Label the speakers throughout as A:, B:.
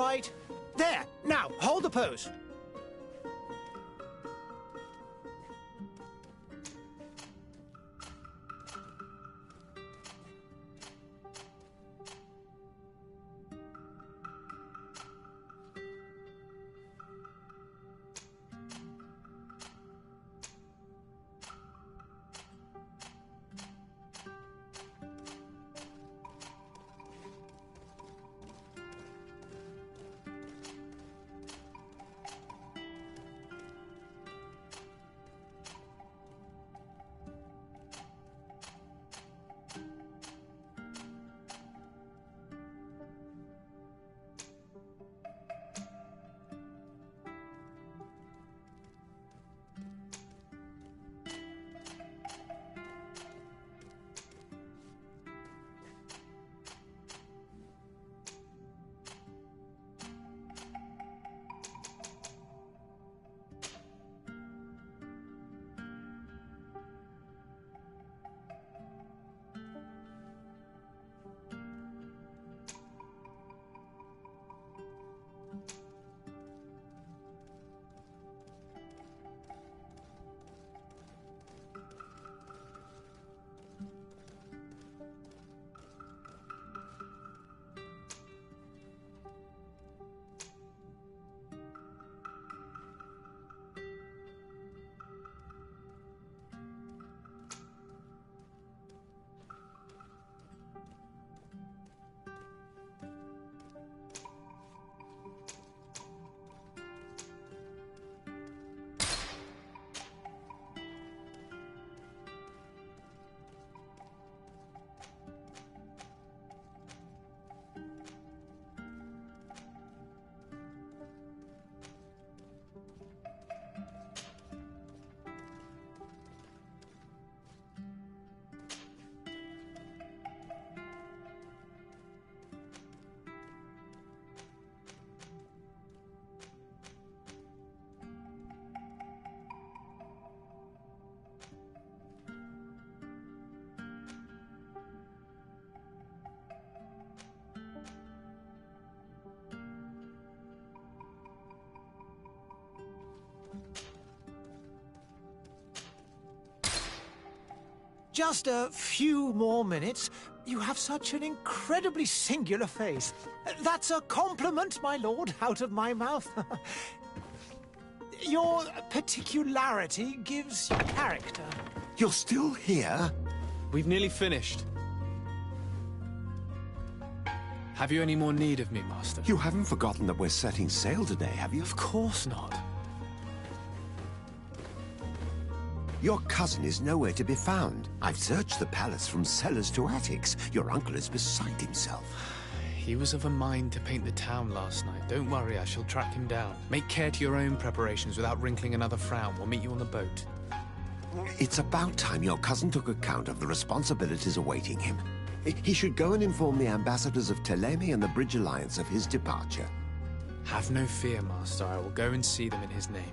A: right. There, now, hold the pose. Just a few more minutes. You have such an incredibly singular face. That's a compliment, my lord, out of my mouth. Your particularity gives you character.
B: You're still here?
C: We've nearly finished. Have you any more need of me, Master?
B: You haven't forgotten that we're setting sail today, have you?
C: Of course not.
B: Your cousin is nowhere to be found. I've searched the palace from cellars to attics. Your uncle is beside himself.
C: He was of a mind to paint the town last night. Don't worry, I shall track him down. Make care to your own preparations without wrinkling another frown. We'll meet you on the boat.
B: It's about time your cousin took account of the responsibilities awaiting him. He should go and inform the ambassadors of Telemi and the Bridge Alliance of his departure.
C: Have no fear, Master. I will go and see them in his name.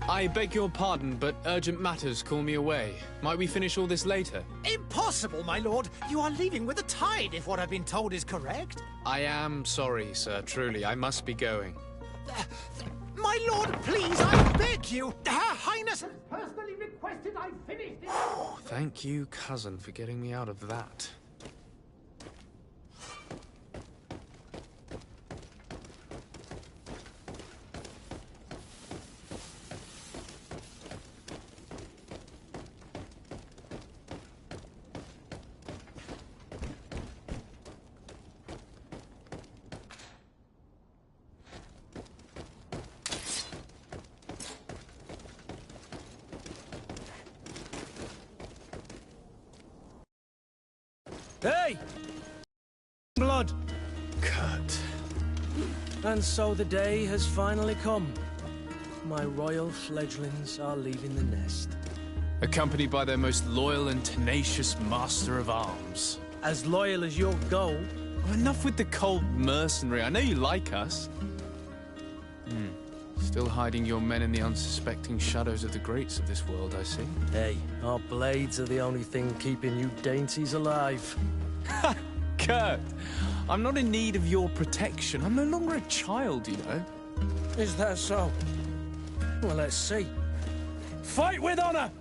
C: I beg your pardon, but urgent matters call me away. Might we finish all this later?
A: Impossible, my lord. You are leaving with the tide, if what I've been told is correct.
C: I am sorry, sir. Truly, I must be going.
A: My lord, please, I beg you. Her Highness has personally requested I finish this.
C: Thank you, cousin, for getting me out of that.
D: Hey! Blood!
C: Kurt.
D: And so the day has finally come. My royal fledglings are leaving the nest.
C: Accompanied by their most loyal and tenacious master of arms.
D: As loyal as your gold.
C: Oh, enough with the cold mercenary. I know you like us. Still hiding your men in the unsuspecting shadows of the greats of this world, I see.
D: Hey, our blades are the only thing keeping you dainties alive.
C: Kurt, I'm not in need of your protection. I'm no longer a child, you know.
D: Is that so? Well, let's see. Fight with honor!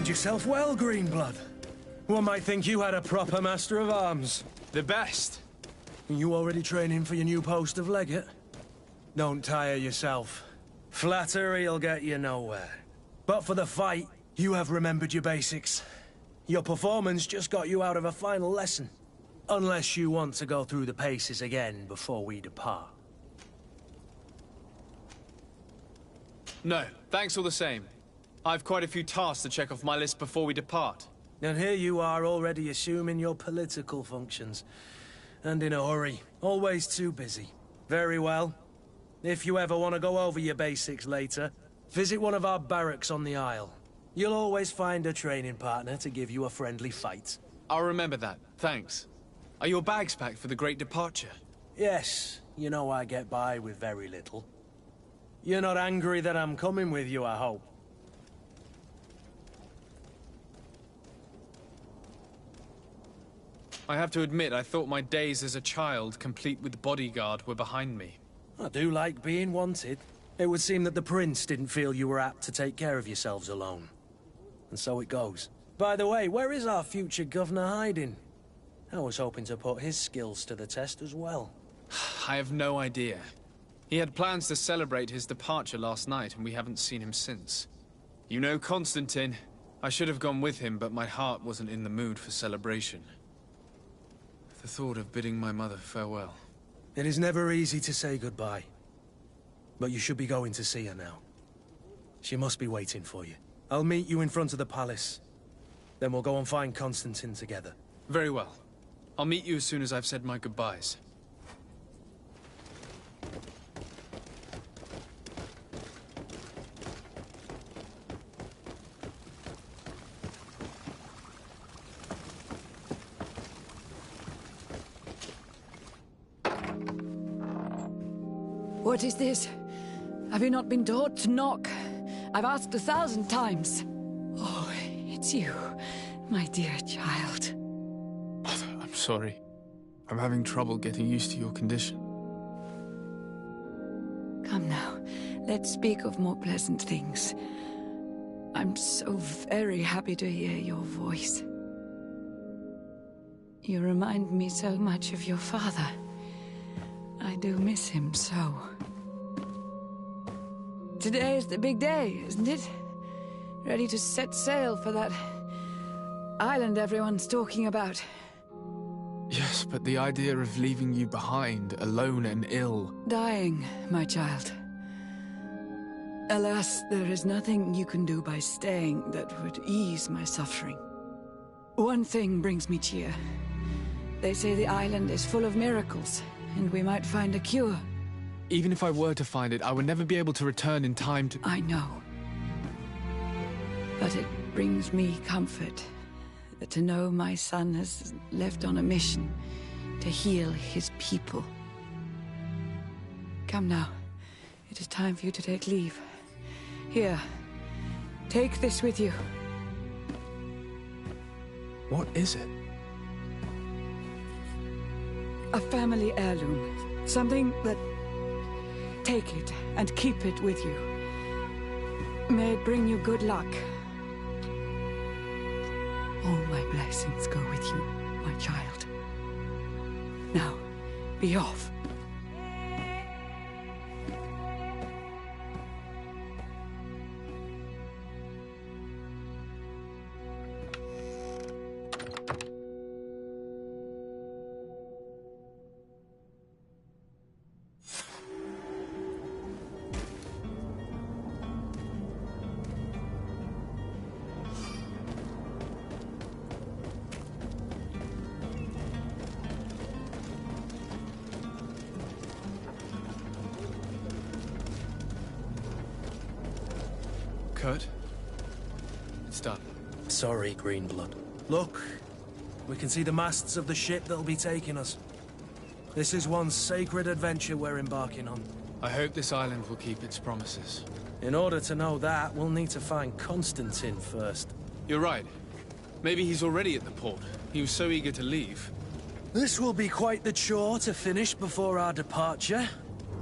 D: Yourself well, Greenblood. One might think you had a proper master of arms.
C: The best.
D: You already training for your new post of legate? Don't tire yourself. Flattery'll get you nowhere. But for the fight, you have remembered your basics. Your performance just got you out of a final lesson. Unless you want to go through the paces again before we depart.
C: No, thanks all the same. I've quite a few tasks to check off my list before we depart.
D: And here you are already assuming your political functions. And in a hurry. Always too busy. Very well. If you ever want to go over your basics later, visit one of our barracks on the Isle. You'll always find a training partner to give you a friendly fight.
C: I'll remember that, thanks. Are your bags packed for the great departure?
D: Yes, you know I get by with very little. You're not angry that I'm coming with you, I hope.
C: I have to admit, I thought my days as a child, complete with bodyguard, were behind me.
D: I do like being wanted. It would seem that the Prince didn't feel you were apt to take care of yourselves alone. And so it goes. By the way, where is our future governor hiding? I was hoping to put his skills to the test as well.
C: I have no idea. He had plans to celebrate his departure last night, and we haven't seen him since. You know Constantine. I should have gone with him, but my heart wasn't in the mood for celebration. The thought of bidding my mother farewell.
D: It is never easy to say goodbye. But you should be going to see her now. She must be waiting for you. I'll meet you in front of the palace. Then we'll go and find Constantine together.
C: Very well. I'll meet you as soon as I've said my goodbyes.
E: What is this? Have you not been taught to knock? I've asked 1,000 times. Oh, it's you, my dear child.
C: Mother, I'm sorry. I'm having trouble getting used to your condition.
E: Come now, let's speak of more pleasant things. I'm so very happy to hear your voice. You remind me so much of your father. I do miss him so. Today is the big day, isn't it? Ready to set sail for that island everyone's talking about.
C: Yes, but the idea of leaving you behind, alone and ill...
E: Dying, my child. Alas, there is nothing you can do by staying that would ease my suffering. One thing brings me cheer. They say the island is full of miracles, and we might find a cure.
C: Even if I were to find it, I would never be able to return in time to...
E: I know. But it brings me comfort to know my son has left on a mission to heal his people. Come now. It is time for you to take leave. Here. Take this with you.
C: What is it?
E: A family heirloom. Something that... Take it and keep it with you. May it bring you good luck. All my blessings go with you, my child. Now, be off.
C: Kurt? It's done.
D: Sorry, Greenblood. Look, we can see the masts of the ship that'll be taking us. This is one sacred adventure we're embarking on.
C: I hope this island will keep its promises.
D: In order to know that, we'll need to find Constantine first.
C: You're right. Maybe he's already at the port. He was so eager to leave.
D: This will be quite the chore to finish before our departure.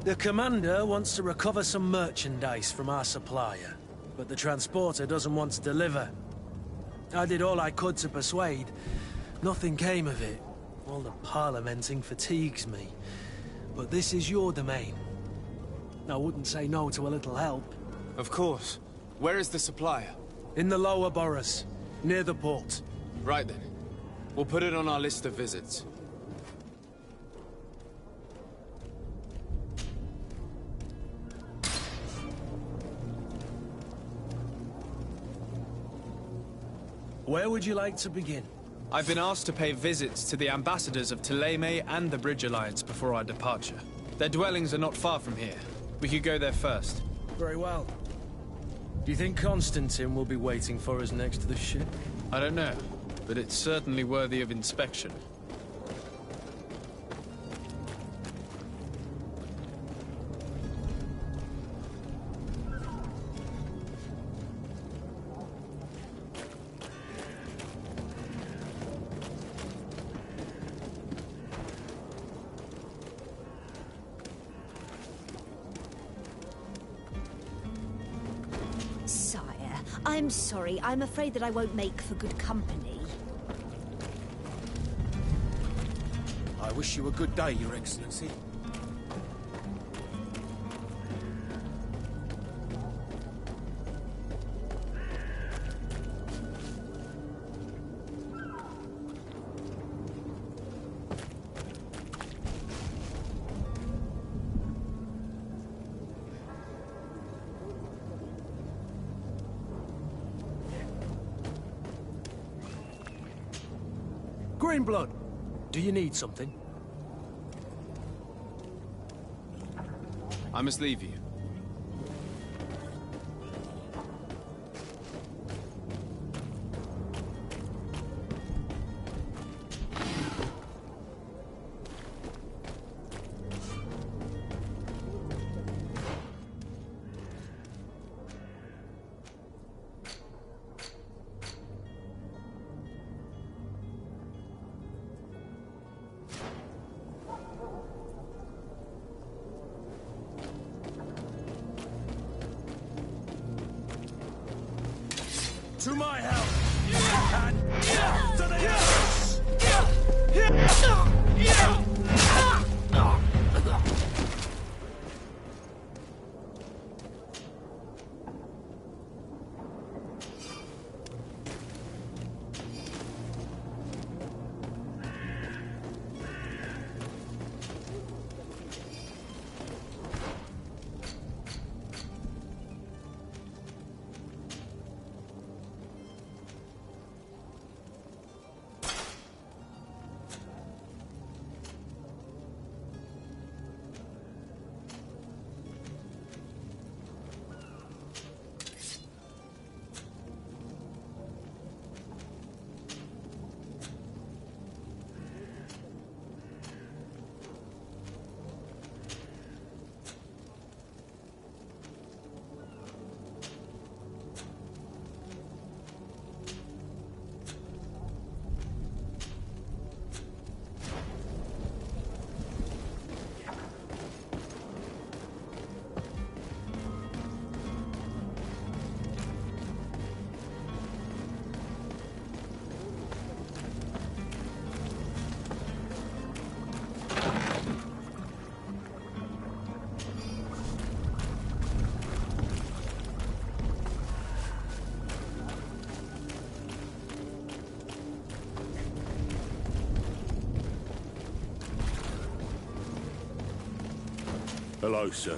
D: The commander wants to recover some merchandise from our supplier, but the transporter doesn't want to deliver. I did all I could to persuade. Nothing came of it. All the parliamenting fatigues me. But this is your domain. I wouldn't say no to a little help.
C: Of course. Where is the supplier?
D: In the lower boroughs, near the port.
C: Right then. We'll put it on our list of visits.
D: Where would you like to begin?
C: I've been asked to pay visits to the ambassadors of Thélème and the Bridge Alliance before our departure. Their dwellings are not far from here. We could go there first.
D: Very well. Do you think Constantine will be waiting for us next to the ship?
C: I don't know, but it's certainly worthy of inspection.
F: I'm sorry. I'm afraid that I won't make for good company.
G: I wish you a good day, Your Excellency.
D: Greenblood, do you need something?
C: I must leave you.
D: To my help! And to the others!
G: Hello, sir.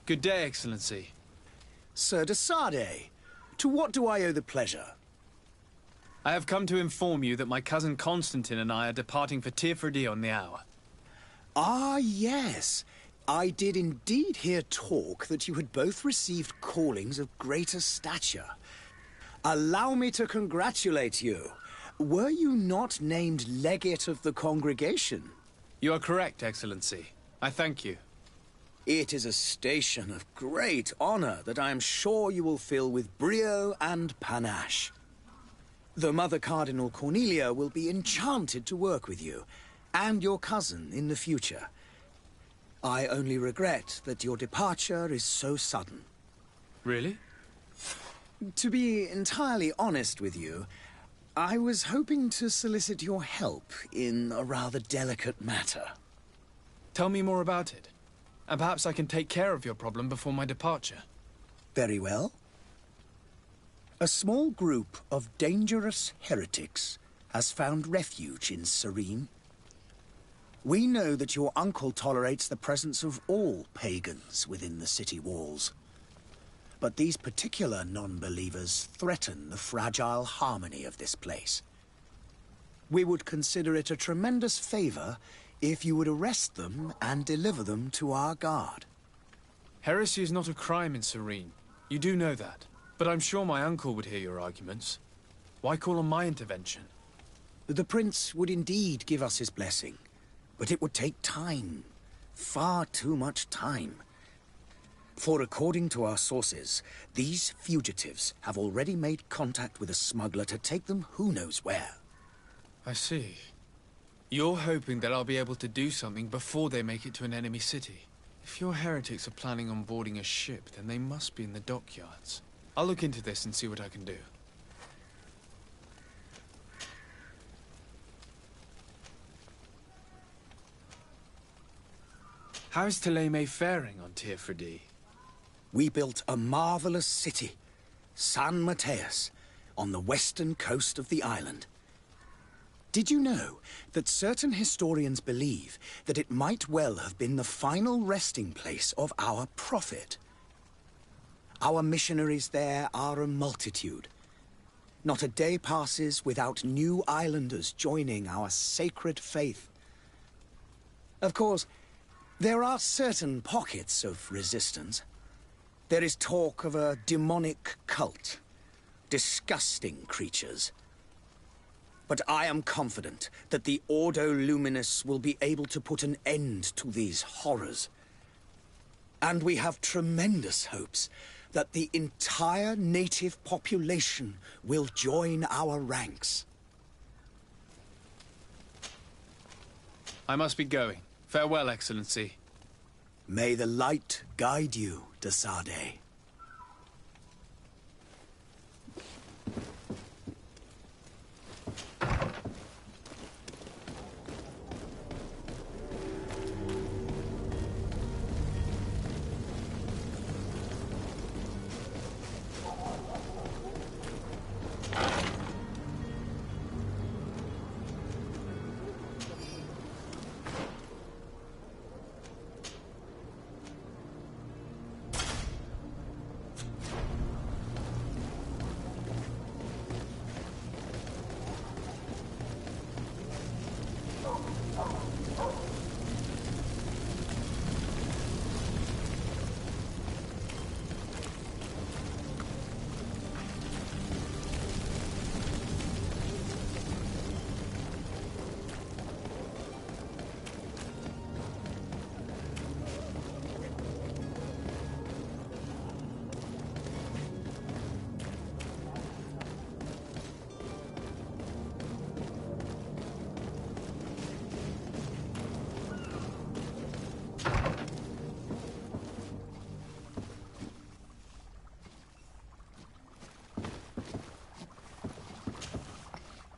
C: Good day, Excellency.
H: Sir de Sardet, to what do I owe the pleasure?
C: I have come to inform you that my cousin Constantine and I are departing for Tirfredi on the hour.
H: Ah, yes. I did indeed hear talk that you had both received callings of greater stature. Allow me to congratulate you. Were you not named legate of the congregation?
C: You are correct, Excellency. I thank you.
H: It is a station of great honor that I am sure you will fill with brio and panache. The Mother Cardinal Cornelia will be enchanted to work with you, and your cousin in the future. I only regret that your departure is so sudden.
C: Really?
H: To be entirely honest with you, I was hoping to solicit your help in a rather delicate matter.
C: Tell me more about it. And perhaps I can take care of your problem before my departure.
H: Very well. A small group of dangerous heretics has found refuge in Serene. We know that your uncle tolerates the presence of all pagans within the city walls. But these particular non-believers threaten the fragile harmony of this place. We would consider it a tremendous favor if you would arrest them and deliver them to our guard.
C: Heresy is not a crime in Serene. You do know that. But I'm sure my uncle would hear your arguments. Why call on my intervention?
H: The prince would indeed give us his blessing, but it would take time. Far too much time. For according to our sources, these fugitives have already made contact with a smuggler to take them who knows where.
C: I see. You're hoping that I'll be able to do something before they make it to an enemy city. If your heretics are planning on boarding a ship, then they must be in the dockyards. I'll look into this and see what I can do. How is Thélème faring on Tirfredi?
H: We built a marvelous city, San Mateus, on the western coast of the island. Did you know that certain historians believe that it might well have been the final resting place of our prophet? Our missionaries there are a multitude. Not a day passes without new islanders joining our sacred faith. Of course, there are certain pockets of resistance. There is talk of a demonic cult, disgusting creatures. But I am confident that the Ordo Luminis will be able to put an end to these horrors. And we have tremendous hopes that the entire native population will join our ranks.
C: I must be going. Farewell, Excellency.
H: May the light guide you, de Sardet.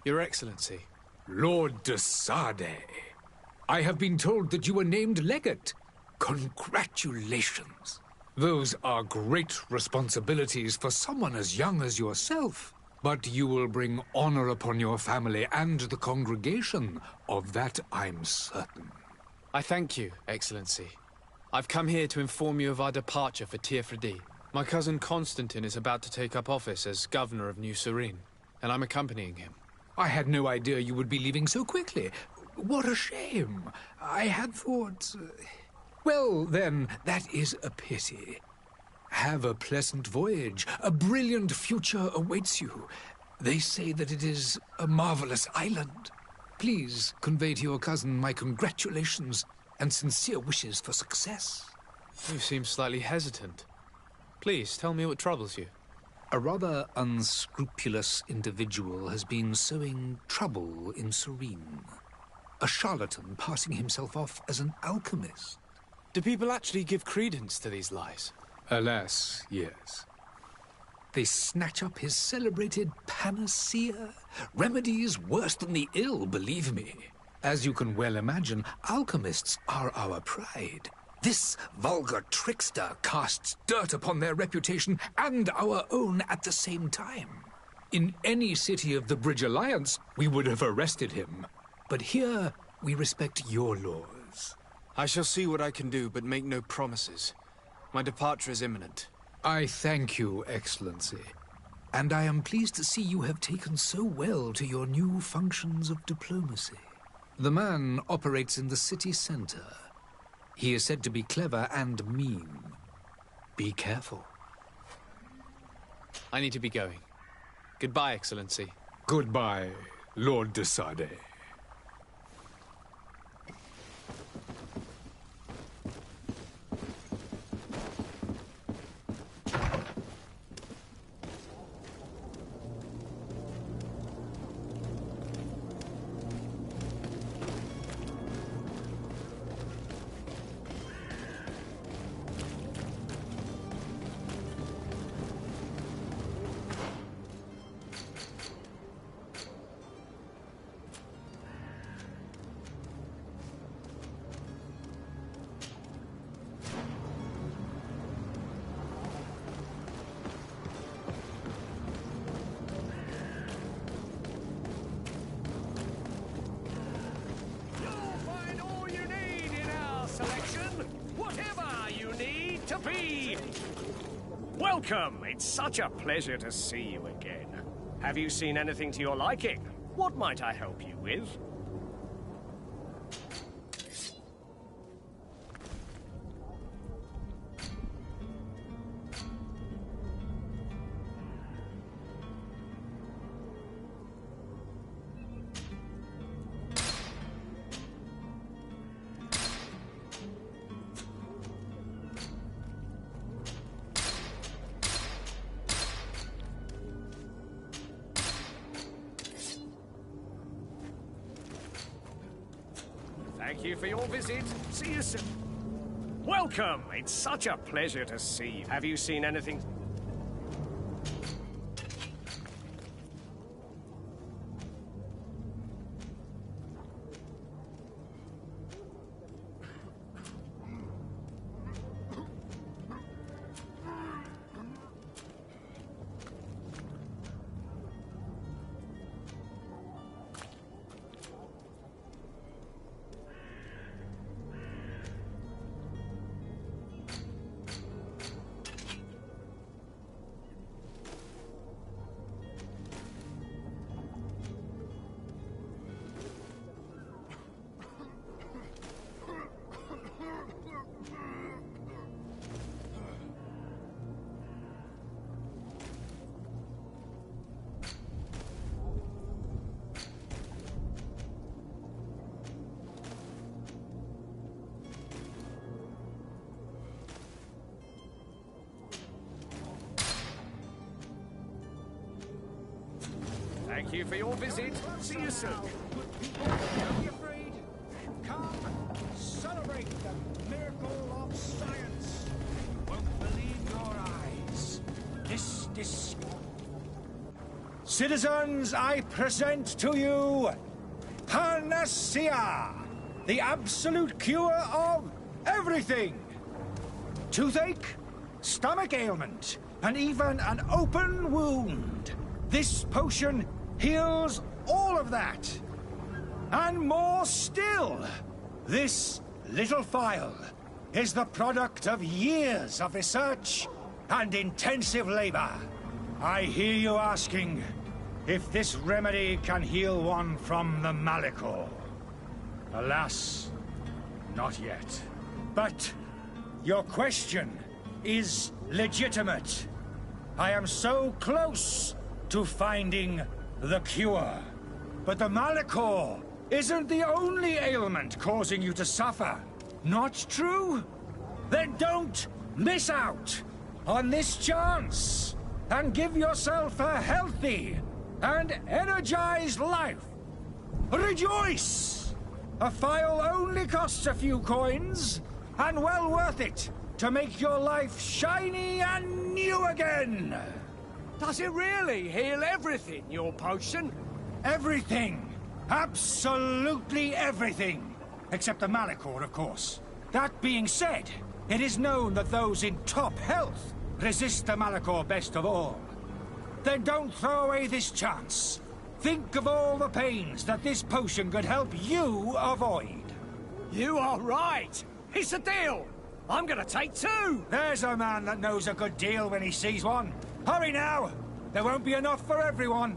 C: Your Excellency.
I: Lord de Sardet, I have been told that you were named legate. Congratulations. Those are great responsibilities for someone as young as yourself. But you will bring honor upon your family and the congregation. Of that, I'm certain.
C: I thank you, Excellency. I've come here to inform you of our departure for Teerfredi. My cousin Constantine is about to take up office as governor of New Serene, and I'm accompanying him.
I: I had no idea you would be leaving so quickly. What a shame. I had thought... Well, then, that is a pity. Have a pleasant voyage. A brilliant future awaits you. They say that it is a marvelous island. Please convey to your cousin my congratulations and sincere wishes for success.
C: You seem slightly hesitant. Please, tell me what troubles you.
I: A rather unscrupulous individual has been sowing trouble in Serene. A charlatan passing himself off as an alchemist.
C: Do people actually give credence to these lies?
I: Alas, yes. They snatch up his celebrated panacea. Remedies worse than the ill, believe me. As you can well imagine, alchemists are our pride. This vulgar trickster casts dirt upon their reputation and our own at the same time. In any city of the Bridge Alliance, we would have arrested him. But here, we respect your laws.
C: I shall see what I can do, but make no promises. My departure is imminent.
I: I thank you, Excellency. And I am pleased to see you have taken so well to your new functions of diplomacy. The man operates in the city center. He is said to be clever and mean. Be careful.
C: I need to be going. Goodbye, Excellency.
I: Goodbye, Lord de Sardet.
J: Welcome! It's such a pleasure to see you again. Have you seen anything to your liking? What might I help you with? Thank you for your visit. See you soon. Welcome! It's such a pleasure to see you. Have you seen anything? Thank you for your visit. See you soon.
K: Don't be afraid. Come, celebrate the miracle of science. You won't believe your eyes. This. Citizens, I present to you Panacea, the absolute cure of everything. Toothache, stomach ailment, and even an open wound. This potion heals all of that. And more still. This little phial is the product of years of research and intensive labor. I hear you asking if this remedy can heal one from the Malachor. Alas, not yet. But your question is legitimate. I am so close to finding the cure. But the Malachor isn't the only ailment causing you to suffer. Not true? Then don't miss out on this chance and give yourself a healthy and energized life. Rejoice! A phial only costs a few coins, and well worth it to make your life shiny and new again.
J: Does it really heal everything, your potion?
K: Everything. Absolutely everything. Except the Malachor, of course. That being said, it is known that those in top health resist the Malachor best of all. Then don't throw away this chance. Think of all the pains that this potion could help you avoid.
J: You are right. It's a deal. I'm gonna take 2.
K: There's a man that knows a good deal when he sees one. Hurry now. There won't be enough for everyone.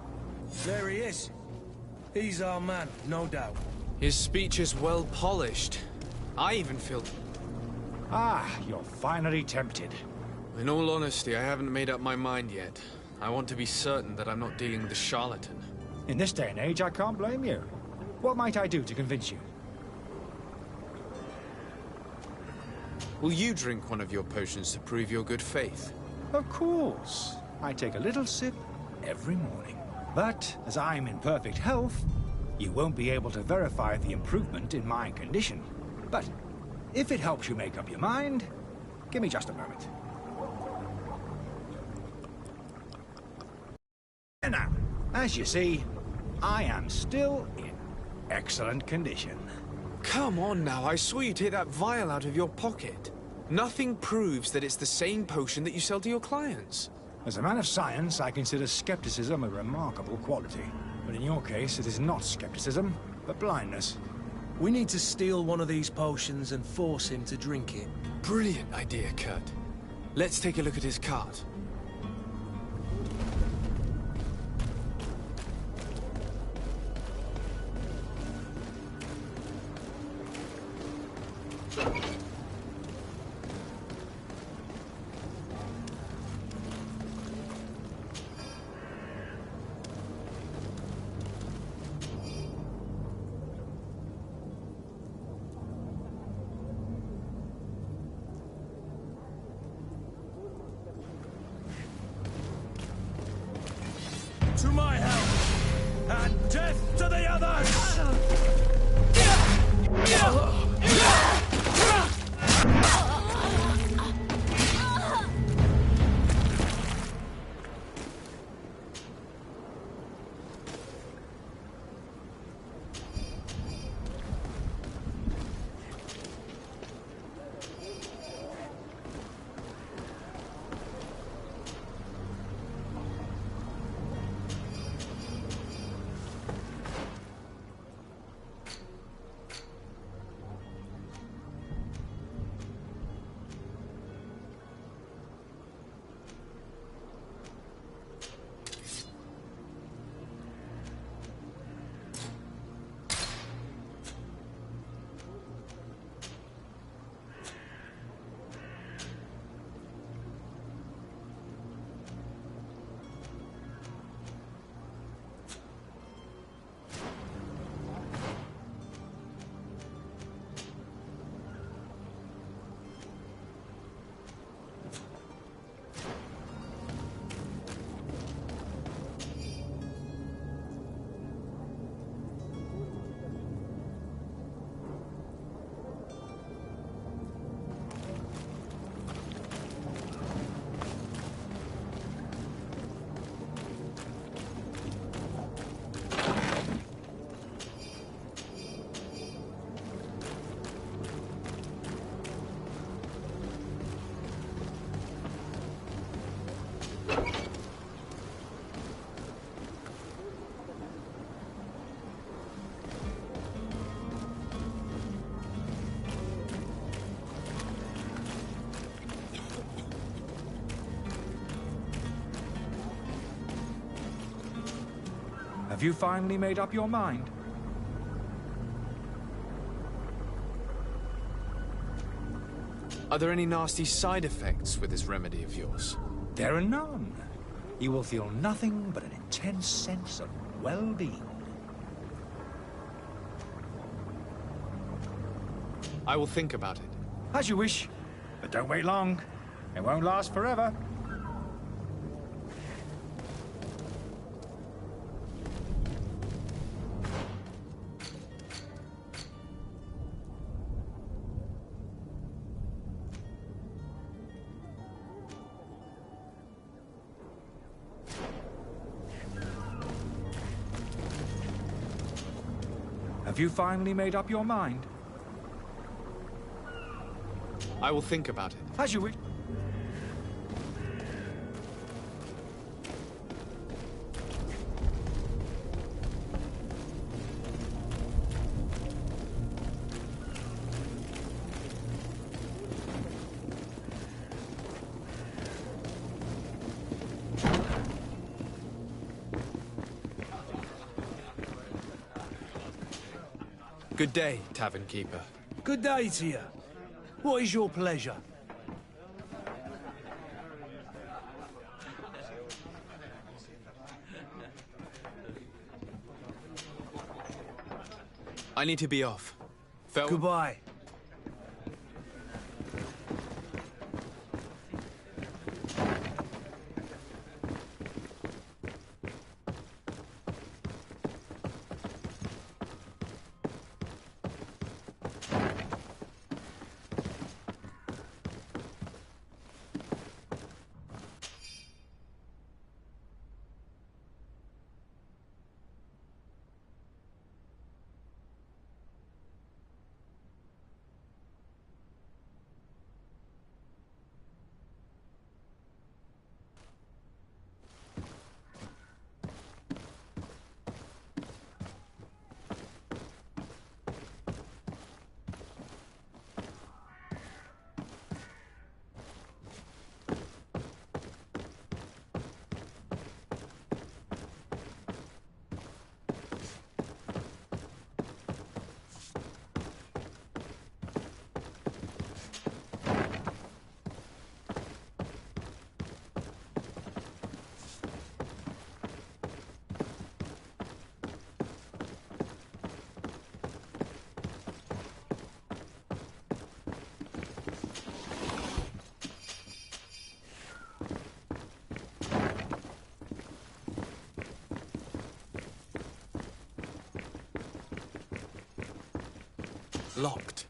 D: There he is. He's our man, no doubt.
C: His speech is well polished. I even feel...
K: Ah, you're finally tempted.
C: In all honesty, I haven't made up my mind yet. I want to be certain that I'm not dealing with a charlatan.
K: In this day and age, I can't blame you. What might I do to convince you?
C: Will you drink one of your potions to prove your good faith?
K: Of course. I take a little sip every morning. But as I'm in perfect health, you won't be able to verify the improvement in my condition. But if it helps you make up your mind, give me just a moment. And now, as you see, I am still in excellent condition.
C: Come on now, I swear you take that vial out of your pocket. Nothing proves that it's the same potion that you sell to your clients.
K: As a man of science, I consider skepticism a remarkable quality. But in your case, it is not skepticism, but blindness.
D: We need to steal one of these potions and force him to drink it.
C: Brilliant idea, Kurt. Let's take a look at his cart.
D: To my help, and death to the others!
K: Have you finally made up your mind?
C: Are there any nasty side effects with this remedy of yours?
K: There are none. You will feel nothing but an intense sense of well-being.
C: I will think about it.
K: As you wish, but don't wait long. It won't last forever. Have you finally made up your mind?
C: I will think about it.
K: As you wish.
C: Good day, Tavern Keeper.
D: Good day to you. What is your pleasure?
C: I need to be off. Farewell.
D: Goodbye.
C: Locked.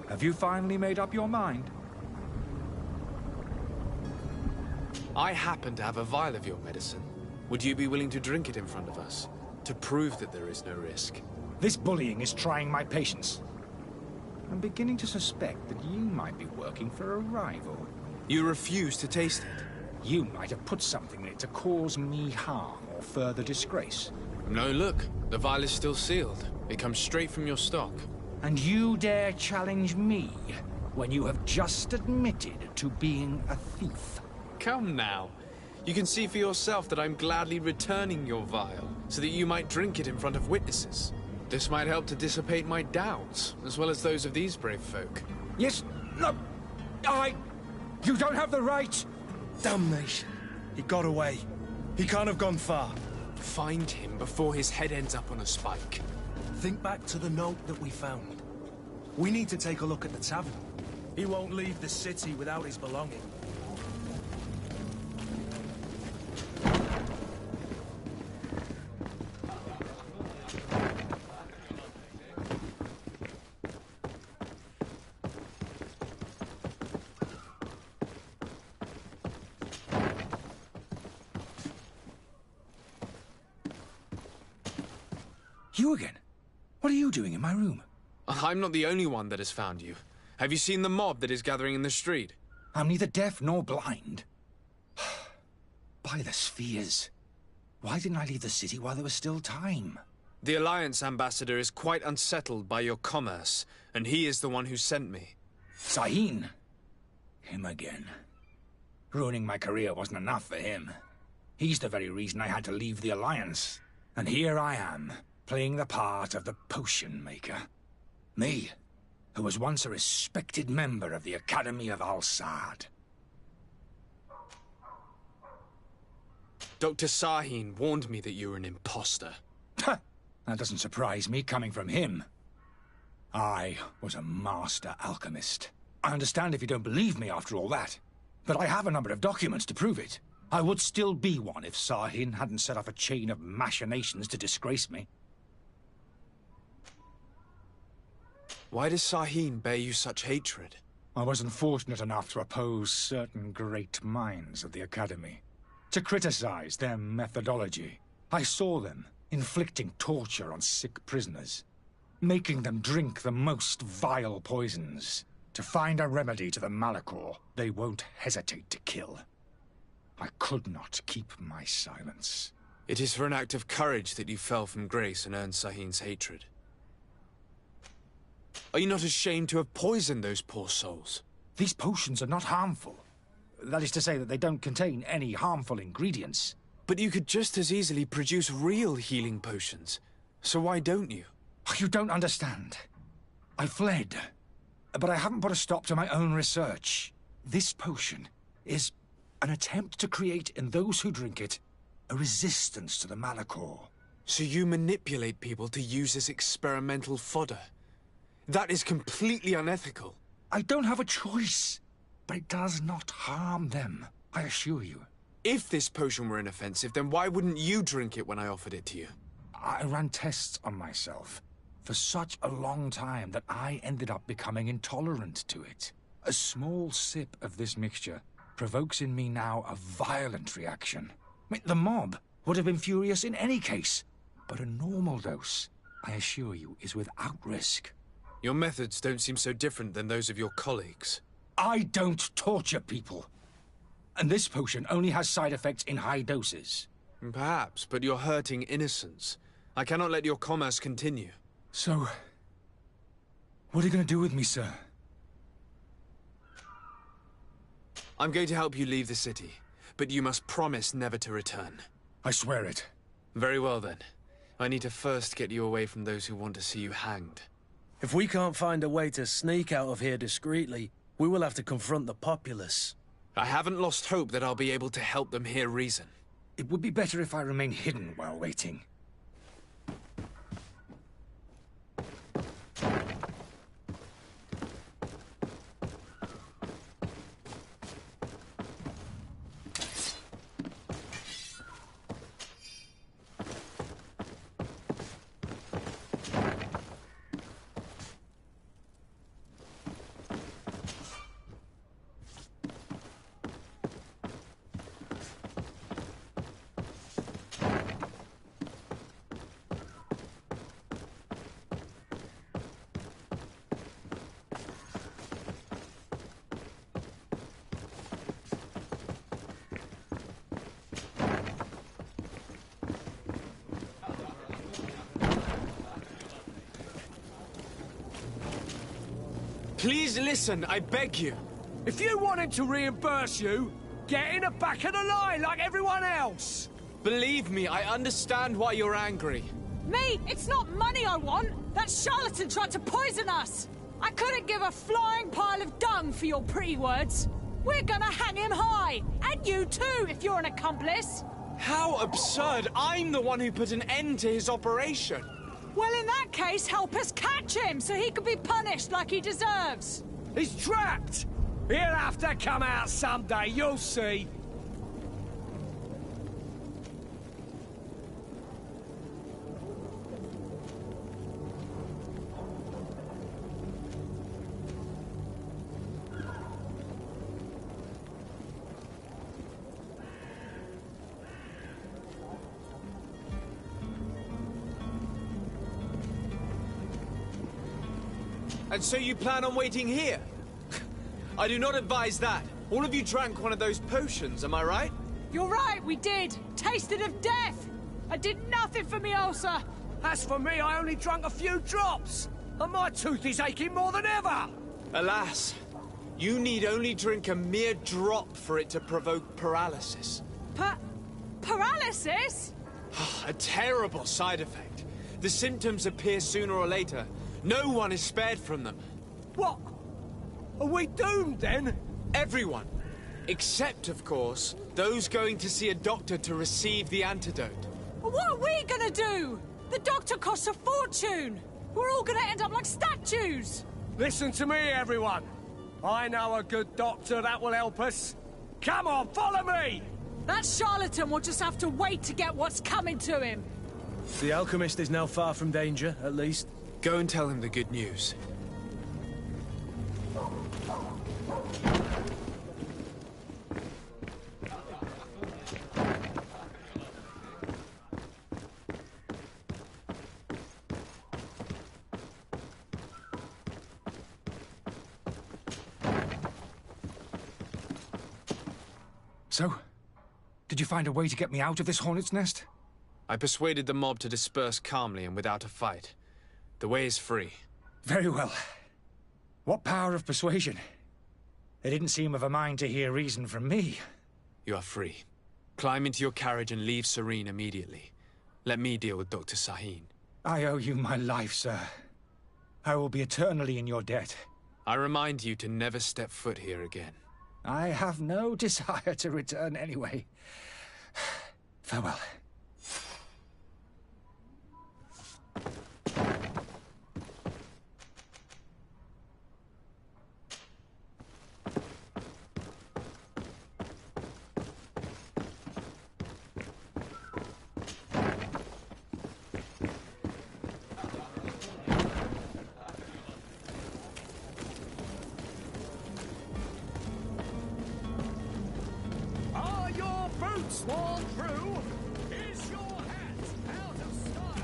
K: Have you finally made up your mind?
C: I happen to have a vial of your medicine. Would you be willing to drink it in front of us? To prove that there is no risk?
K: This bullying is trying my patience. I'm beginning to suspect that you might be working for a rival.
C: You refuse to taste it?
K: You might have put something in it to cause me harm or further disgrace.
C: No, look. The vial is still sealed. It comes straight from your stock.
K: And you dare challenge me when you have just admitted to being a thief?
C: Come now. You can see for yourself that I'm gladly returning your vial, so that you might drink it in front of witnesses. This might help to dissipate my doubts, as well as those of these brave folk.
K: Yes, no, you don't have the right!
D: Damnation. He got away. He can't have gone far.
C: Find him before his head ends up on a spike.
D: Think back to the note that we found. We need to take a look at the tavern. He won't leave the city without his belongings.
K: You again? What are you doing in my room?
C: I'm not the only one that has found you. Have you seen the mob that is gathering in the street?
K: I'm neither deaf nor blind. By the spheres. Why didn't I leave the city while there was still time?
C: The Alliance ambassador is quite unsettled by your commerce, and he is the one who sent me.
K: Sahin. Him again. Ruining my career wasn't enough for him. He's the very reason I had to leave the Alliance. And here I am, playing the part of the potion maker. Me, who was once a respected member of the Academy of Al-Sad.
C: Dr. Sahin warned me that you were an imposter.
K: That doesn't surprise me, coming from him. I was a master alchemist. I understand if you don't believe me after all that, but I have a number of documents to prove it. I would still be one if Sahin hadn't set off a chain of machinations to disgrace me.
C: Why does Sahin bear you such hatred?
K: I wasn't fortunate enough to oppose certain great minds of the Academy, to criticize their methodology. I saw them inflicting torture on sick prisoners, making them drink the most vile poisons. To find a remedy to the Malachor, they won't hesitate to kill. I could not keep my silence.
C: It is for an act of courage that you fell from grace and earned Sahin's hatred. Are you not ashamed to have poisoned those poor souls?
K: These potions are not harmful. That is to say that they don't contain any harmful ingredients.
C: But you could just as easily produce real healing potions. So why don't you?
K: You don't understand. I fled. But I haven't put a stop to my own research. This potion is an attempt to create in those who drink it a resistance to the Malachor.
C: So you manipulate people to use as experimental fodder? That is completely unethical.
K: I don't have a choice, but it does not harm them, I assure you.
C: If this potion were inoffensive, then why wouldn't you drink it when I offered it to you?
K: I ran tests on myself for such a long time that I ended up becoming intolerant to it. A small sip of this mixture provokes in me now a violent reaction. The mob would have been furious in any case, but a normal dose, I assure you, is without risk.
C: Your methods don't seem so different than those of your colleagues.
K: I don't torture people. And this potion only has side effects in high doses.
C: Perhaps, but you're hurting innocents. I cannot let your commerce continue.
K: So, what are you going to do with me, sir?
C: I'm going to help you leave the city, but you must promise never to return.
K: I swear it.
C: Very well, then. I need to first get you away from those who want to see you hanged.
D: If we can't find a way to sneak out of here discreetly, we will have to confront the populace.
C: I haven't lost hope that I'll be able to help them hear reason.
K: It would be better if I remain hidden while waiting.
C: Please listen, I beg you.
J: If you wanted to reimburse you, get in the back of the line like everyone else.
C: Believe me, I understand why you're angry.
L: Me? It's not money I want. That charlatan tried to poison us. I couldn't give a flying pile of dung for your pretty words. We're gonna hang him high. And you too, if you're an accomplice.
C: How absurd! I'm the one who put an end to his operation.
L: Well, in that case, help us catch him so he can be punished like he deserves.
J: He's trapped. He'll have to come out someday, you'll see.
C: And so you plan on waiting here? I do not advise that. All of you drank one of those potions, am I right?
L: You're right, we did. Tasted of death. I did nothing for me ulcer.
J: As for me, I only drank a few drops. And my tooth is aching more than ever.
C: Alas, you need only drink a mere drop for it to provoke paralysis.
L: Paralysis?
C: A terrible side effect. The symptoms appear sooner or later. No one is spared from them.
J: What? Are we doomed, then?
C: Everyone. Except, of course, those going to see a doctor to receive the antidote.
L: What are we gonna do? The doctor costs a fortune. We're all gonna end up like statues.
J: Listen to me, everyone. I know a good doctor that will help us. Come on, follow me!
L: That charlatan will just have to wait to get what's coming to him.
D: The alchemist is now far from danger, at least.
C: Go and tell him the good news.
K: So, did you find a way to get me out of this hornet's nest?
C: I persuaded the mob to disperse calmly and without a fight. The way is free.
K: Very well. What power of persuasion? They didn't seem of a mind to hear reason from me.
C: You are free. Climb into your carriage and leave Serene immediately. Let me deal with Dr. Sahin.
K: I owe you my life, sir. I will be eternally in your debt.
C: I remind you to never step foot here again.
K: I have no desire to return anyway. Farewell.
J: Are your boots worn through? Is your hat out of style?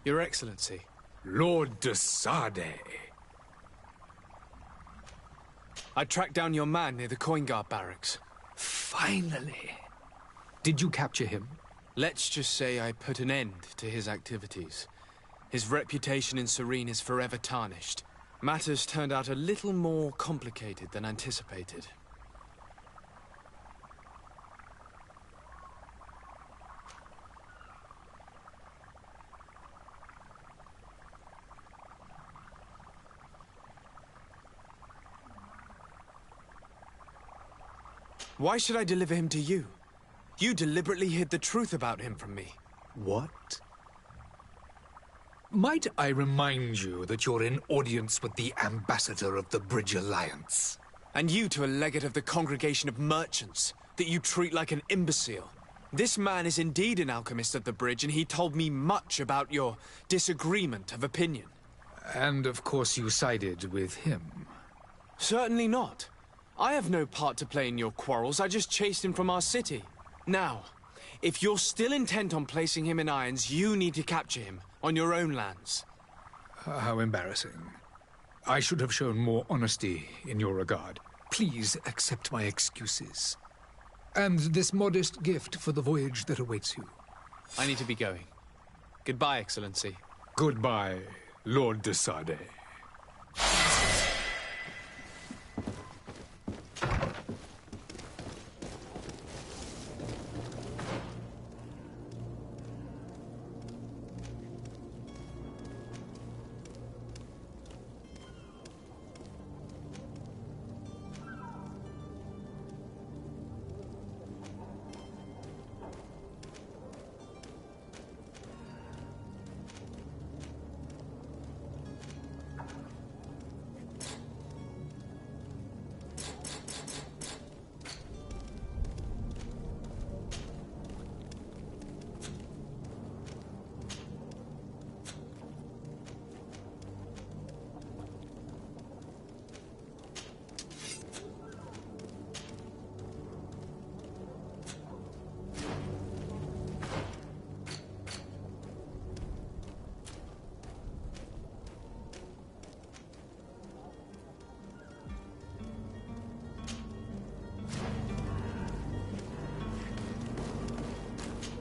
C: Your Excellency.
I: Lord de Sade.
C: I tracked down your man near the coin guard barracks.
I: Finally. Did you capture him?
C: Let's just say I put an end to his activities. His reputation in Serene is forever tarnished. Matters turned out a little more complicated than anticipated. Why should I deliver him to you? You deliberately hid the truth about him from me.
I: What? Might I remind you that you're in audience with the ambassador of the Bridge Alliance?
C: And you to a legate of the Congregation of Merchants, that you treat like an imbecile. This man is indeed an alchemist at the bridge, and he told me much about your disagreement of opinion.
I: And of course you sided with him.
C: Certainly not. I have no part to play in your quarrels. I just chased him from our city. Now, if you're still intent on placing him in irons, you need to capture him on your own lands.
I: How embarrassing. I should have shown more honesty in your regard. Please accept my excuses. And this modest gift for the voyage that awaits you.
C: I need to be going. Goodbye, Excellency.
I: Goodbye, Lord de Sade.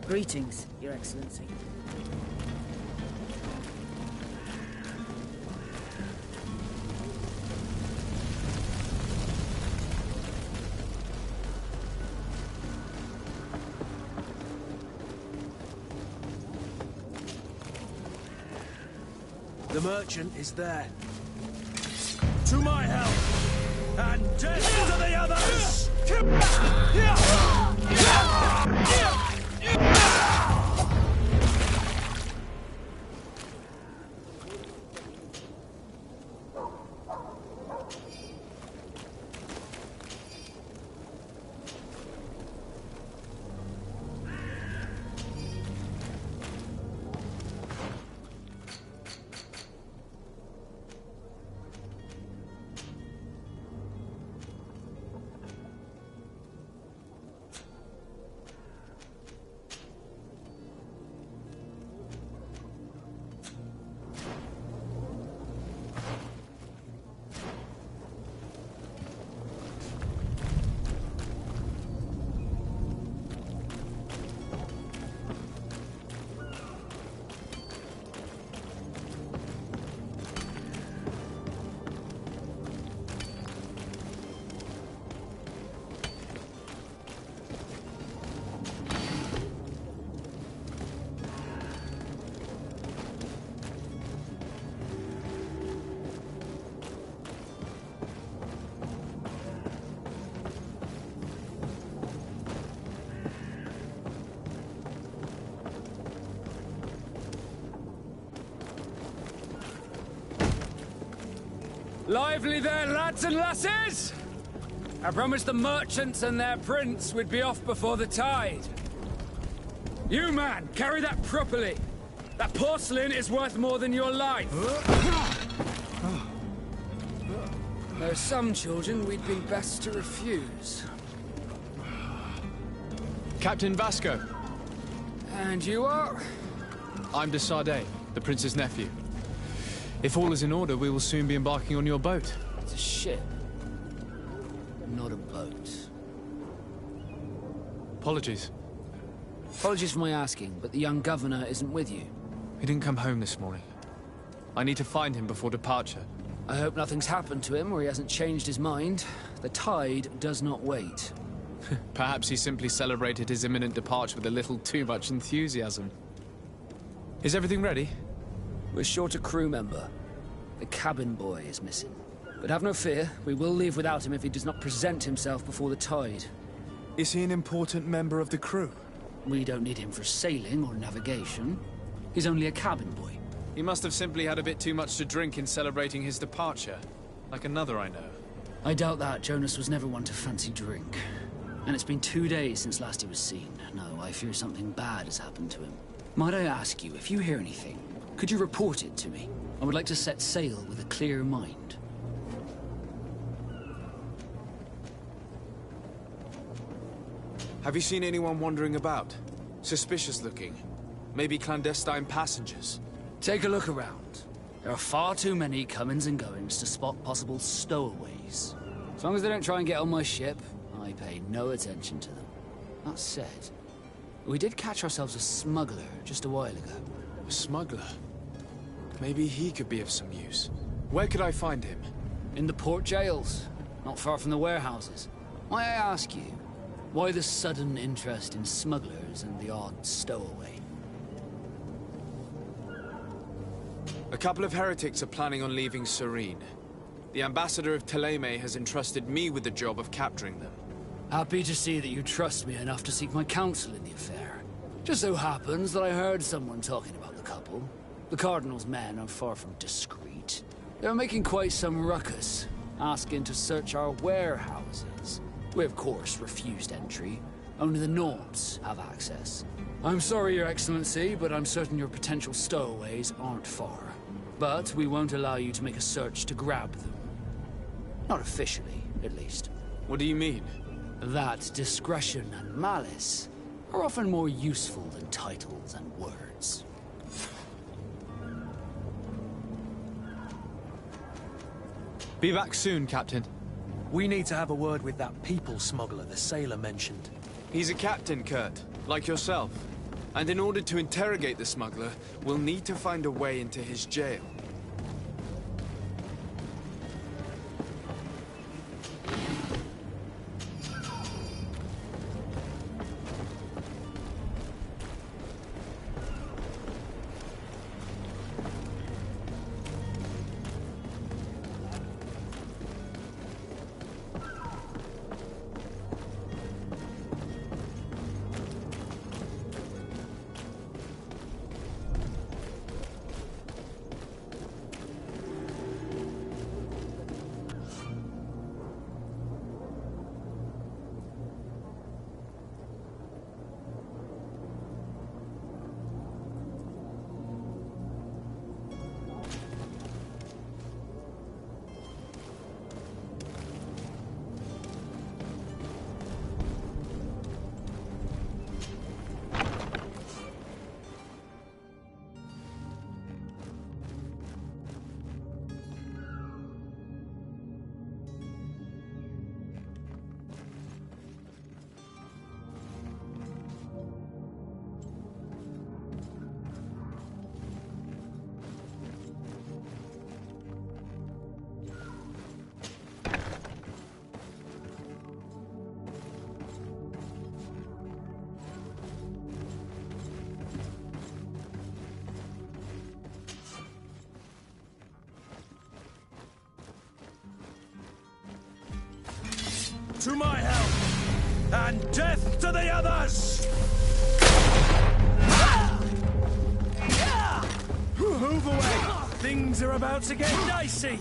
M: Greetings, Your Excellency.
D: The merchant is there. To my help! And death to the others!
N: Lively there, lads and lasses! I promised the merchants and their prince we'd be off before the tide. You, man, carry that properly. That porcelain is worth more than your life. There are some children we'd be best to refuse.
C: Captain Vasco.
N: And you are?
C: I'm de Sardet, the prince's nephew. If all is in order, we will soon be embarking on your boat.
N: It's a ship, not a boat.
C: Apologies.
N: Apologies for my asking, but the young governor isn't with you.
C: He didn't come home this morning. I need to find him before departure.
N: I hope nothing's happened to him or he hasn't changed his mind. The tide does not wait.
C: Perhaps he simply celebrated his imminent departure with a little too much enthusiasm. Is everything ready?
N: We're short a crew member. The cabin boy is missing. But have no fear, we will leave without him if he does not present himself before the tide.
C: Is he an important member of the crew?
N: We don't need him for sailing or navigation. He's only a cabin boy.
C: He must have simply had a bit too much to drink in celebrating his departure. Like another I know.
N: I doubt that. Jonas was never one to fancy drink. And it's been 2 days since last he was seen. No, I fear something bad has happened to him. Might I ask you, if you hear anything, could you report it to me? I would like to set sail with a clear mind.
C: Have you seen anyone wandering about? Suspicious looking. Maybe clandestine passengers?
N: Take a look around. There are far too many comings and goings to spot possible stowaways. As long as they don't try and get on my ship, I pay no attention to them. That said, we did catch ourselves a smuggler just a while ago.
C: A smuggler? Maybe he could be of some use. Where could I find him?
N: In the port jails, not far from the warehouses. May I ask you, why the sudden interest in smugglers and the odd stowaway?
C: A couple of heretics are planning on leaving Serene. The ambassador of Thélème has entrusted me with the job of capturing them.
N: Happy to see that you trust me enough to seek my counsel in the affair. Just so happens that I heard someone talking about the couple. The Cardinal's men are far from discreet. They were making quite some ruckus, asking to search our warehouses. We, of course, refused entry. Only the Nords have access. I'm sorry, Your Excellency, but I'm certain your potential stowaways aren't far. But we won't allow you to make a search to grab them. Not officially, at least.
C: What do you mean?
N: That discretion and malice are often more useful than titles and words.
C: Be back soon, Captain.
D: We need to have a word with that people smuggler the sailor mentioned.
C: He's a captain, Kurt. Like yourself. And in order to interrogate the smuggler, we'll need to find a way into his jail.
K: To my help! And death to the others! Move away! Things are about to get dicey!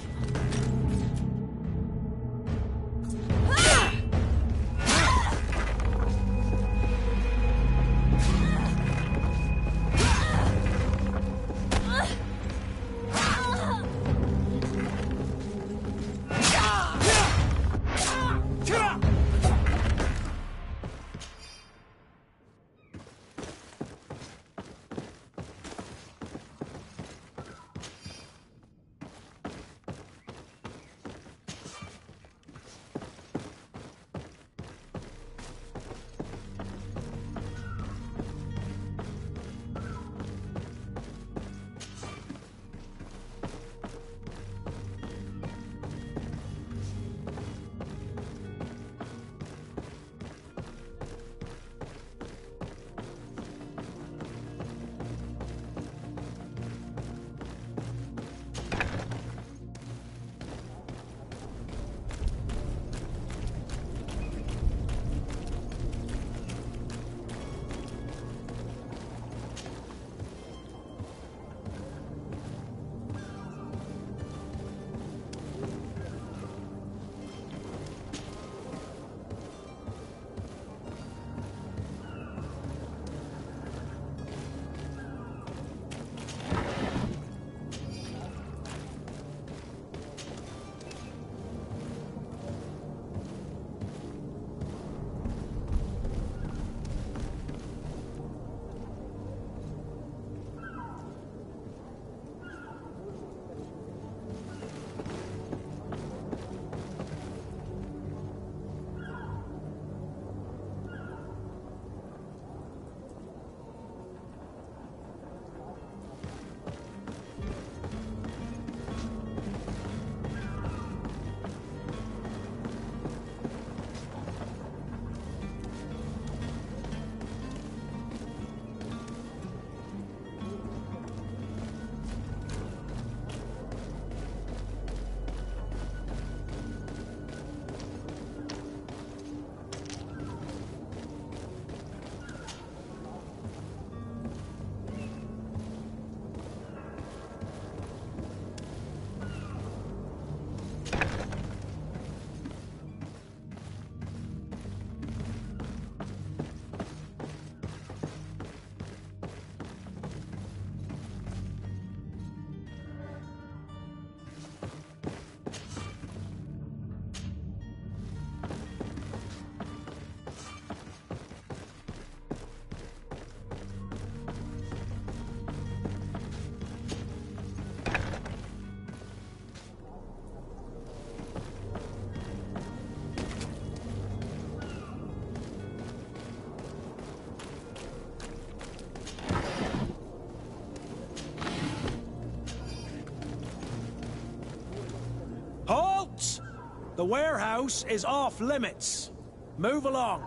D: The warehouse is off limits. Move along.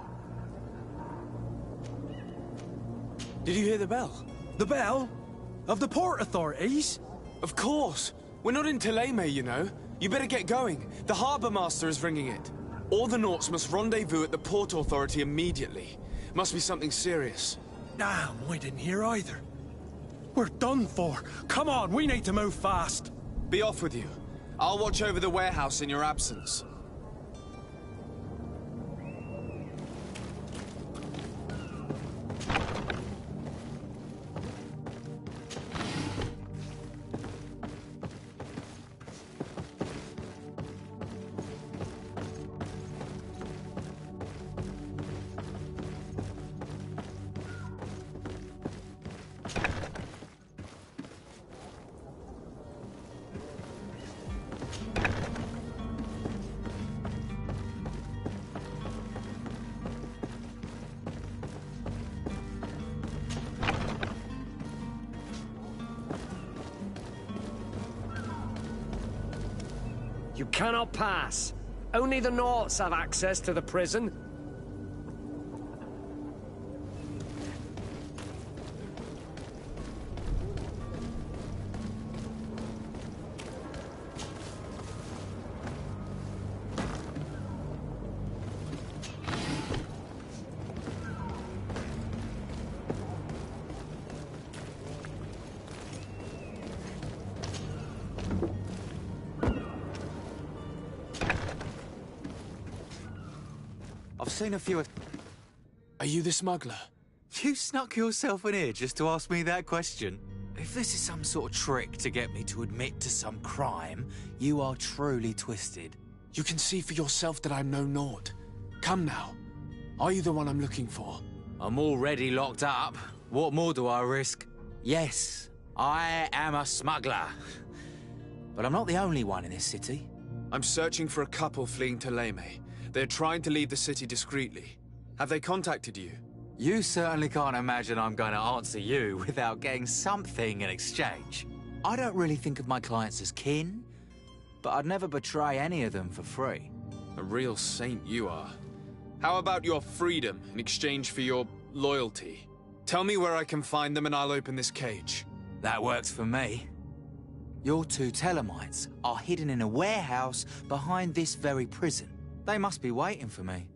M: Did you hear the bell?
D: The bell? Of the port authorities?
M: Of course. We're not in Thélème, you know. You better get going. The harbour master is ringing it. All the Nauts must rendezvous at the port authority immediately. Must be something serious.
D: Damn, we didn't hear either. We're done for. Come on, we need to move fast.
M: Be off with you. I'll watch over the warehouse in your absence.
J: You cannot pass. Only the Nauts have access to the prison.
O: I've seen a few...
M: Are you the smuggler?
O: You snuck yourself in here just to ask me that question? If this is some sort of trick to get me to admit to some crime, you are truly twisted.
M: You can see for yourself that I'm no Naut. Come now. Are you the one I'm looking for?
O: I'm already locked up. What more do I risk? Yes, I am a smuggler. But I'm not the only one in this city.
M: I'm searching for a couple fleeing Thélème. They're trying to leave the city discreetly. Have they contacted you?
O: You certainly can't imagine I'm going to answer you without getting something in exchange. I don't really think of my clients as kin, but I'd never betray any of them for free.
M: A real saint you are. How about your freedom in exchange for your loyalty? Tell me where I can find them and I'll open this cage.
O: That works for me. Your two Thelemites are hidden in a warehouse behind this very prison. They must be waiting for me,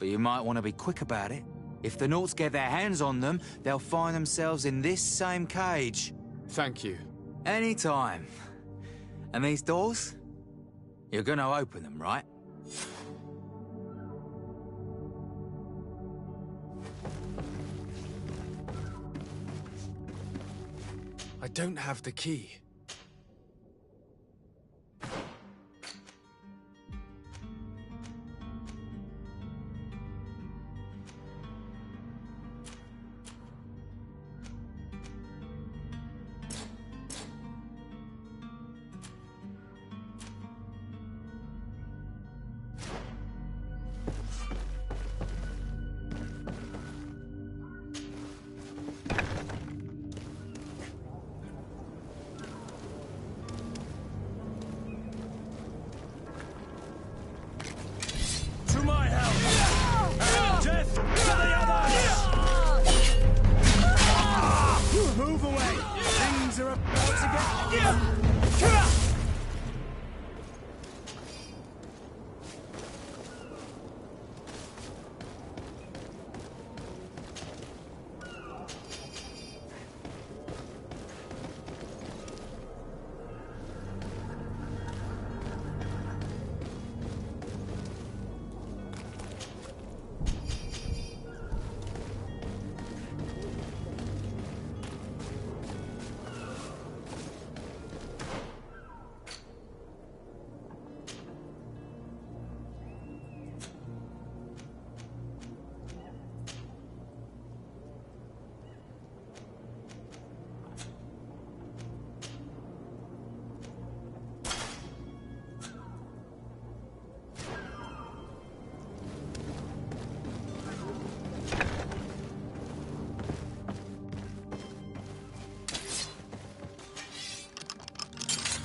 O: but you might want to be quick about it. If the Nauts get their hands on them, they'll find themselves in this same cage.
M: Thank you.
O: Anytime. And these doors? You're gonna open them, right?
M: I don't have the key.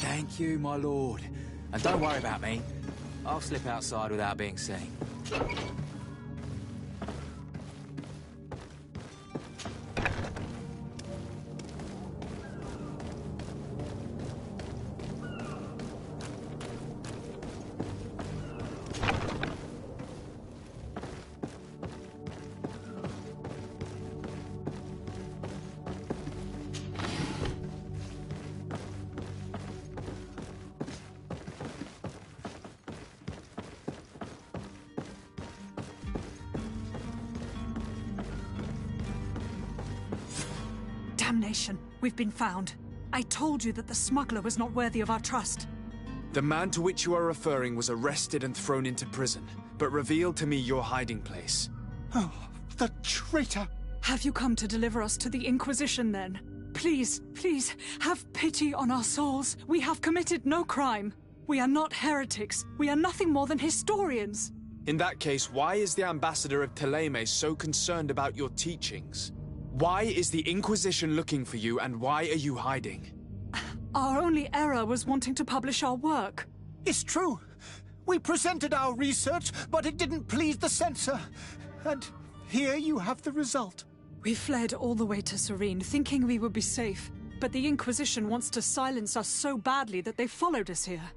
O: Thank you, my lord. And don't worry about me. I'll slip outside without being seen.
L: Damnation! We've been found. I told you that the smuggler was not worthy of our trust.
M: The man to which you are referring was arrested and thrown into prison, but revealed to me your hiding place.
A: Oh, the traitor!
L: Have you come to deliver us to the Inquisition, then? Please, please, have pity on our souls. We have committed no crime. We are not heretics. We are nothing more than historians.
M: In that case, why is the ambassador of Thélème so concerned about your teachings? Why is the Inquisition looking for you, and why are you hiding?
L: Our only error was wanting to publish our work.
A: It's true. We presented our research, but it didn't please the censor. And here you have the result.
L: We fled all the way to Serene, thinking we would be safe. But the Inquisition wants to silence us so badly that they followed us here.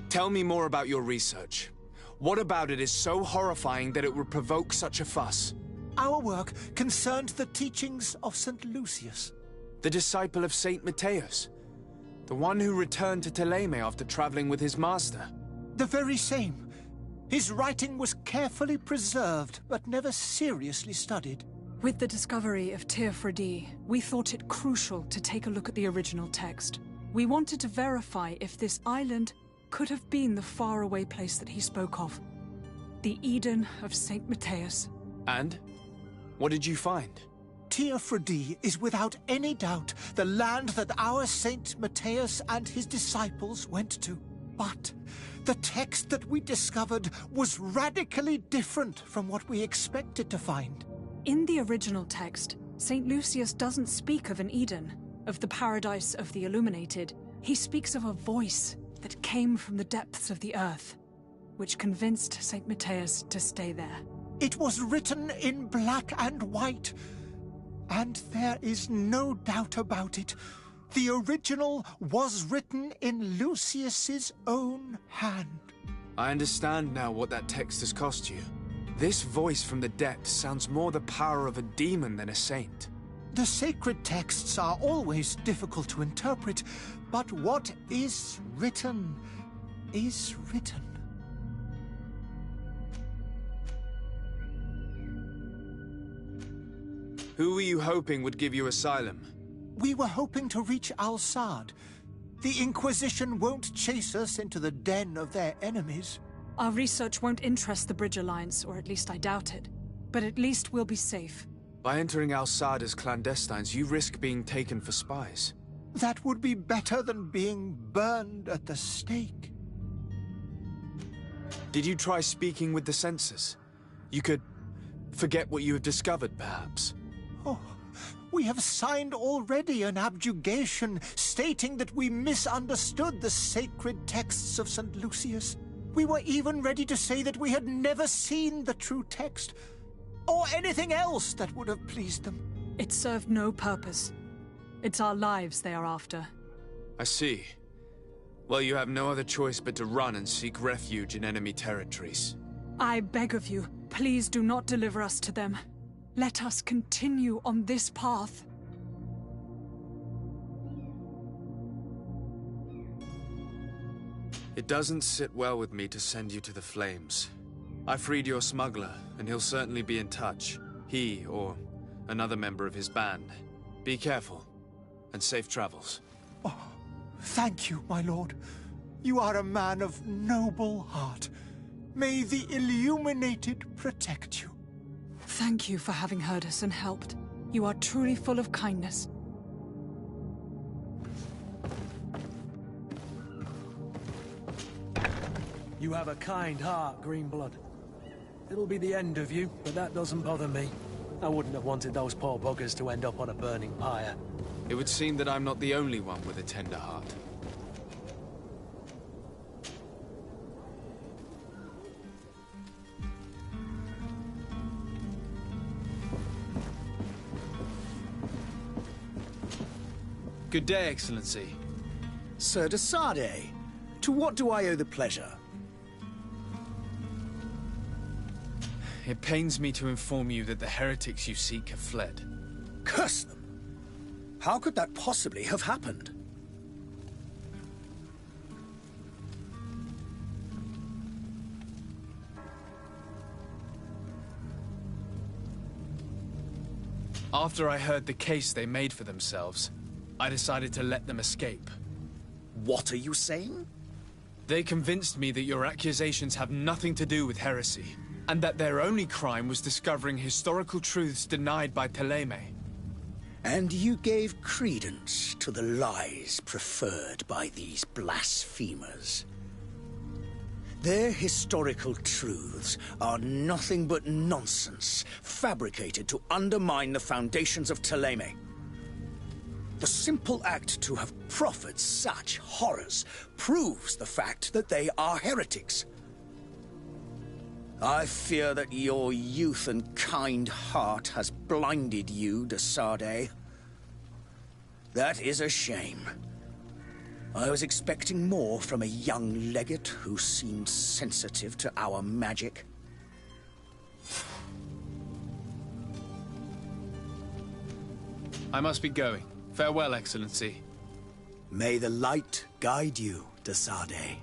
M: Tell me more about your research. What about it is so horrifying that it would provoke such a fuss?
A: Our work concerned the teachings of St. Lucius.
M: The disciple of St. Matthias. The one who returned to Thélème after traveling with his master.
A: The very same. His writing was carefully preserved, but never seriously studied.
L: With the discovery of Teofredi, we thought it crucial to take a look at the original text. We wanted to verify if this island could have been the faraway place that he spoke of. The Eden of St. Matthias.
M: And? What did you find?
A: Teofredi is without any doubt the land that our St. Matthias and his disciples went to. But the text that we discovered was radically different from what we expected to find.
L: In the original text, St. Lucius doesn't speak of an Eden, of the paradise of the illuminated. He speaks of a voice that came from the depths of the earth, which convinced St. Matthias to stay there.
A: It was written in black and white, and there is no doubt about it. The original was written in Lucius's own hand.
M: I understand now what that text has cost you. This voice from the depths sounds more the power of a demon than a saint.
A: The sacred texts are always difficult to interpret, but what is written is written.
M: Who were you hoping would give you asylum?
A: We were hoping to reach Al-Sad. The Inquisition won't chase us into the den of their enemies.
L: Our research won't interest the Bridge Alliance, or at least I doubt it. But at least we'll be safe.
M: By entering Al-Sad as clandestines, you risk being taken for spies.
A: That would be better than being burned at the stake.
M: Did you try speaking with the censors? You could forget what you have discovered, perhaps.
A: Oh, we have signed already an abjuration stating that we misunderstood the sacred texts of St. Lucius. We were even ready to say that we had never seen the true text, or anything else that would have pleased them.
L: It served no purpose. It's our lives they are after.
M: I see. Well, you have no other choice but to run and seek refuge in enemy territories.
L: I beg of you, please do not deliver us to them. Let us continue on this path.
M: It doesn't sit well with me to send you to the flames. I freed your smuggler, and he'll certainly be in touch. He, or another member of his band. Be careful, and safe travels.
A: Oh, thank you, my lord. You are a man of noble heart. May the Illuminated protect you.
L: Thank you for having heard us and helped. You are truly full of kindness.
D: You have a kind heart, Greenblood. It'll be the end of you, but that doesn't bother me. I wouldn't have wanted those poor buggers to end up on a burning pyre.
M: It would seem that I'm not the only one with a tender heart. Good day, Excellency.
H: Sir de Sardet, to what do I owe the pleasure?
C: It pains me to inform you that the heretics you seek have fled.
H: Curse them! How could that possibly have happened?
C: After I heard the case they made for themselves, I decided to let them escape.
H: What are you saying?
C: They convinced me that your accusations have nothing to do with heresy, and that their only crime was discovering historical truths denied by Thélème.
H: And you gave credence to the lies preferred by these blasphemers. Their historical truths are nothing but nonsense, fabricated to undermine the foundations of Thélème. The simple act to have proffered such horrors proves the fact that they are heretics. I fear that your youth and kind heart has blinded you, de Sardet. That is a shame. I was expecting more from a young legate who seemed sensitive to our magic.
C: I must be going. Farewell, Excellency.
H: May the light guide you, de Sardet.